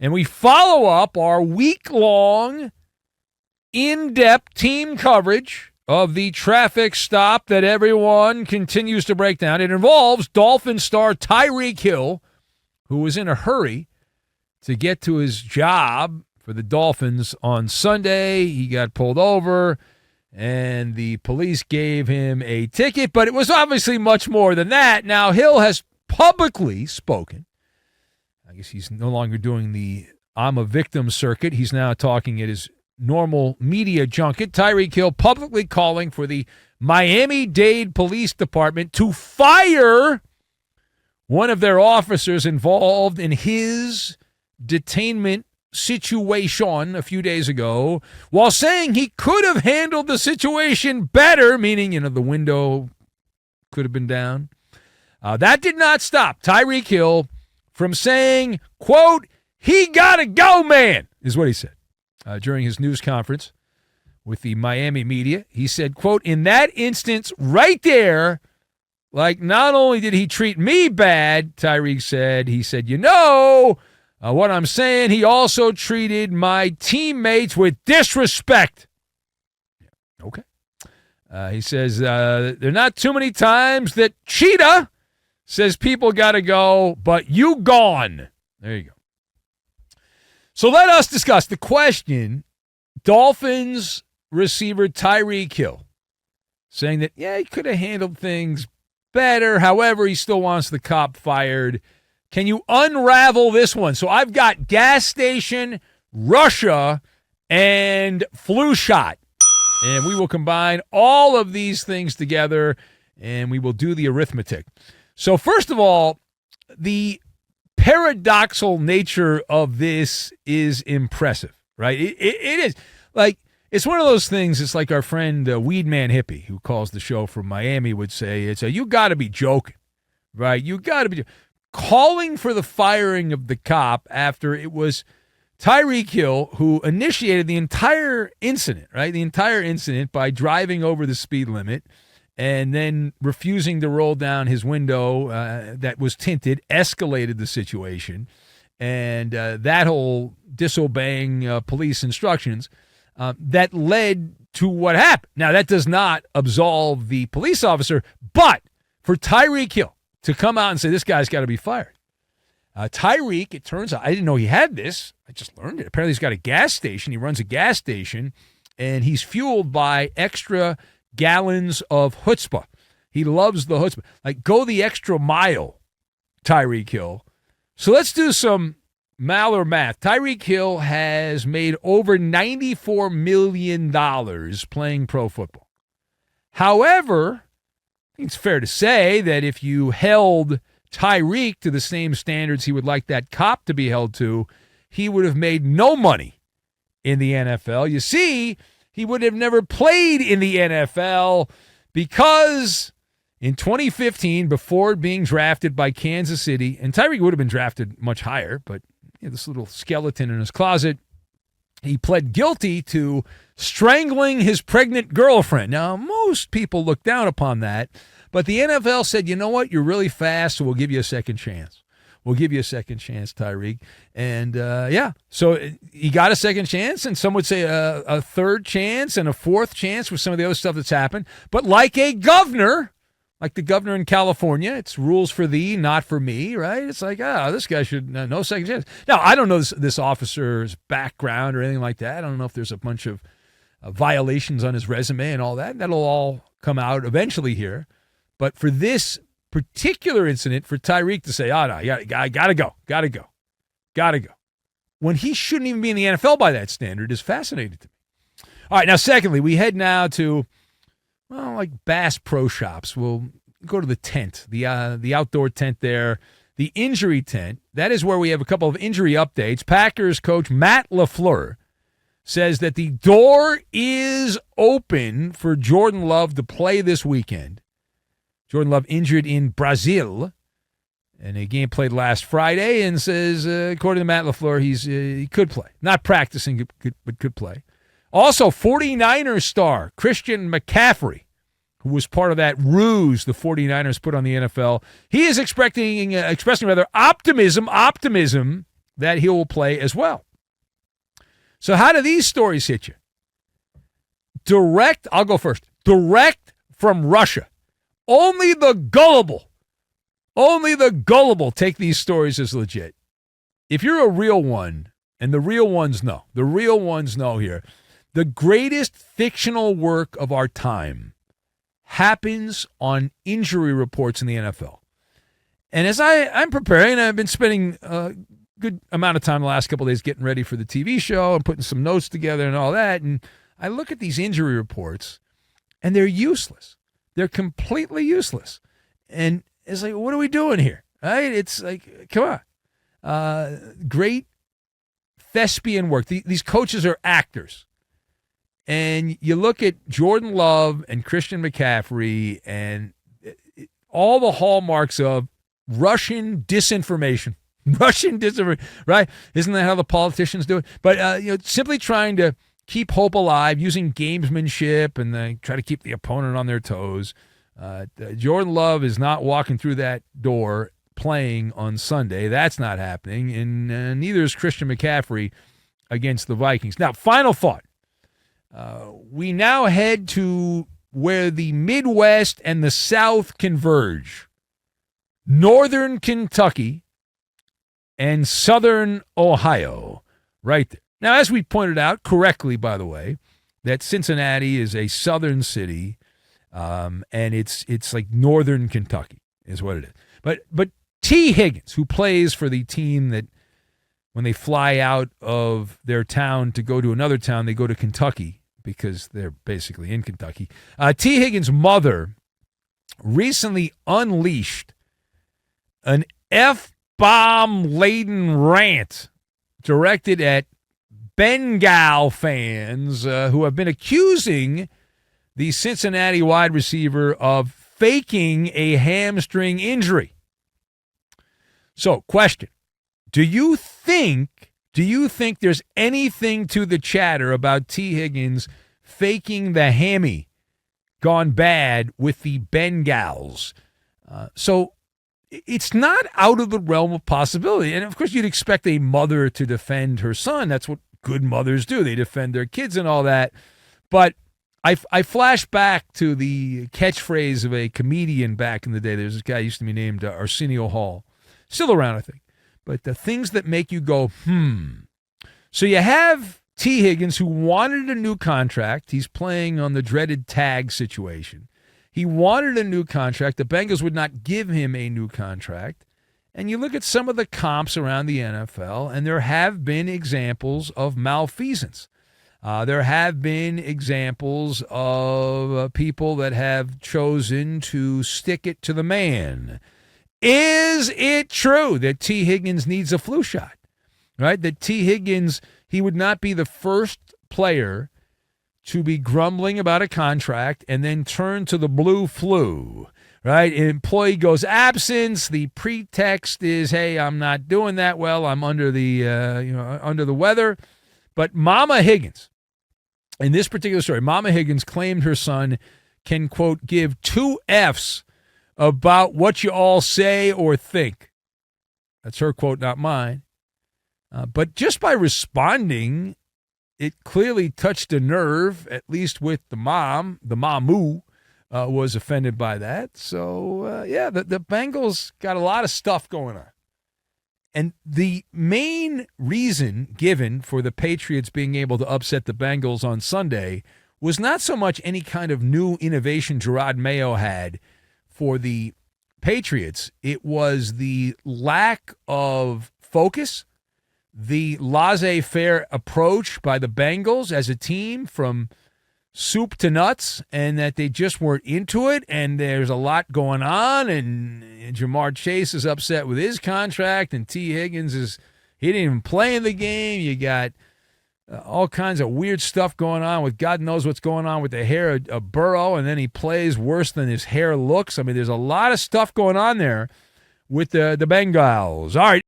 And we follow up our week-long, in-depth team coverage of the traffic stop that everyone continues to break down. It involves Dolphin star Tyreek Hill, who was in a hurry to get to his job for the Dolphins on Sunday. He got pulled over, and the police gave him a ticket, but it was obviously much more than that. Now, Hill has publicly spoken. I guess he's no longer doing the I'm a victim circuit. He's now talking at his normal media junket. Tyreek Hill publicly calling for the Miami-Dade Police Department to fire one of their officers involved in his detainment situation a few days ago, while saying he could have handled the situation better, meaning, the window could have been down. That did not stop Tyreek Hill from saying, quote, "He gotta go, man," is what he said during his news conference with the Miami media. He said, quote, "In that instance right there, like, not only did he treat me bad," Tyreek said, he said, what I'm saying, he also treated my teammates with disrespect. Okay. He says, there are not too many times that Cheetah says people got to go, but you gone. There you go. So let us discuss the question. Dolphins receiver Tyreek Hill saying that, he could have handled things better. However, he still wants the cop fired. Can you unravel this one? So I've got gas station, Russia, and flu shot. And we will combine all of these things together, and we will do the arithmetic. So first of all, the paradoxical nature of this is impressive, right? It is. Like, it's one of those things, it's like our friend Weedman Hippie, who calls the show from Miami, would say, you got to be joking, right? You got to be calling for the firing of the cop after it was Tyreek Hill who initiated the entire incident, right? The entire incident by driving over the speed limit and then refusing to roll down his window that was tinted, escalated the situation. And that whole disobeying police instructions that led to what happened. Now, that does not absolve the police officer, but for Tyreek Hill to come out and say, this guy's got to be fired. Tyreek, it turns out, I didn't know he had this. I just learned it. Apparently he's got a gas station. He runs a gas station, and he's fueled by extra gallons of chutzpah. He loves the chutzpah. Like, go the extra mile, Tyreek Hill. So let's do some MALLER math. Tyreek Hill has made over $94 million playing pro football. However, I think it's fair to say that if you held Tyreek to the same standards he would like that cop to be held to, he would have made no money in the NFL. You see, he would have never played in the NFL because in 2015, before being drafted by Kansas City, and Tyreek would have been drafted much higher, but this little skeleton in his closet, he pled guilty to strangling his pregnant girlfriend. Now, most people look down upon that, but the NFL said, you know what, you're really fast, so we'll give you a second chance. We'll give you a second chance, Tyreek. And, so he got a second chance, and some would say a third chance and a fourth chance with some of the other stuff that's happened. But like a governor, like the governor in California, it's rules for thee, not for me, right? It's like, this guy should no second chance. Now, I don't know this officer's background or anything like that. I don't know if there's a bunch of violations on his resume and all that. That'll all come out eventually here. But for this particular incident, for Tyreek to say, no, I gotta go, when he shouldn't even be in the NFL by that standard is fascinating to me. All right, now, secondly, we head now to, like Bass Pro Shops. We'll go to the tent, the outdoor tent there, the injury tent. That is where we have a couple of injury updates. Packers coach Matt LaFleur says that the door is open for Jordan Love to play this weekend. Jordan Love injured in Brazil, and a game played last Friday, and says, according to Matt LaFleur, he could play. Not practicing, but could play. Also, 49ers star Christian McCaffrey, who was part of that ruse the 49ers put on the NFL, he is expressing optimism that he will play as well. So how do these stories hit you? Direct, I'll go first. Direct from Russia. Only the gullible take these stories as legit. If you're a real one, and the real ones know here, the greatest fictional work of our time happens on injury reports in the NFL. And as I'm preparing, I've been spending a good amount of time the last couple of days getting ready for the TV show and putting some notes together and all that, and I look at these injury reports, and they're useless. They're completely useless. And it's like, what are we doing here? Right? It's like, come on. Great thespian work. These coaches are actors. And you look at Jordan Love and Christian McCaffrey and all the hallmarks of Russian disinformation. Right? Isn't that how the politicians do it? But, simply trying to keep hope alive, using gamesmanship, and they try to keep the opponent on their toes. Jordan Love is not walking through that door playing on Sunday. That's not happening, and neither is Christian McCaffrey against the Vikings. Now, final thought. We now head to where the Midwest and the South converge. Northern Kentucky and Southern Ohio, right there. Now, as we pointed out correctly, by the way, that Cincinnati is a southern city, and it's like Northern Kentucky is what it is. But T. Higgins, who plays for the team that when they fly out of their town to go to another town, they go to Kentucky because they're basically in Kentucky. T. Higgins' mother recently unleashed an F-bomb-laden rant directed at Bengal fans who have been accusing the Cincinnati wide receiver of faking a hamstring injury. So, question. Do you think there's anything to the chatter about T. Higgins faking the hammy gone bad with the Bengals? So it's not out of the realm of possibility. And, of course, you'd expect a mother to defend her son. That's what good mothers do. They defend their kids and all that. But I flash back to the catchphrase of a comedian back in the day. There's this guy used to be named Arsenio Hall. Still around, I think. But the things that make you go, So you have T. Higgins, who wanted a new contract. He's playing on the dreaded tag situation. He wanted a new contract. The Bengals would not give him a new contract. And you look at some of the comps around the NFL, and there have been examples of malfeasance. There have been examples of people that have chosen to stick it to the man. Is it true that T. Higgins needs a flu shot? Right? That T. Higgins, he would not be the first player to be grumbling about a contract and then turn to the blue flu. Right? An employee goes absence. The pretext is, hey, I'm not doing that well. I'm under the under the weather. But Mama Higgins, in this particular story, Mama Higgins claimed her son can, quote, give 2 Fs about what you all say or think. That's her quote, not mine. But just by responding, it clearly touched a nerve, at least with the mom. The mamu was offended by that. So, the Bengals got a lot of stuff going on. And the main reason given for the Patriots being able to upset the Bengals on Sunday was not so much any kind of new innovation Gerard Mayo had for the Patriots. It was the lack of focus, the laissez-faire approach by the Bengals as a team from soup to nuts, and that they just weren't into it, and there's a lot going on, and Jamar Chase is upset with his contract, and T. Higgins he didn't even play in the game. You got all kinds of weird stuff going on with God knows what's going on with the hair of Burrow, and then he plays worse than his hair looks. I mean, there's a lot of stuff going on there with the Bengals. All right.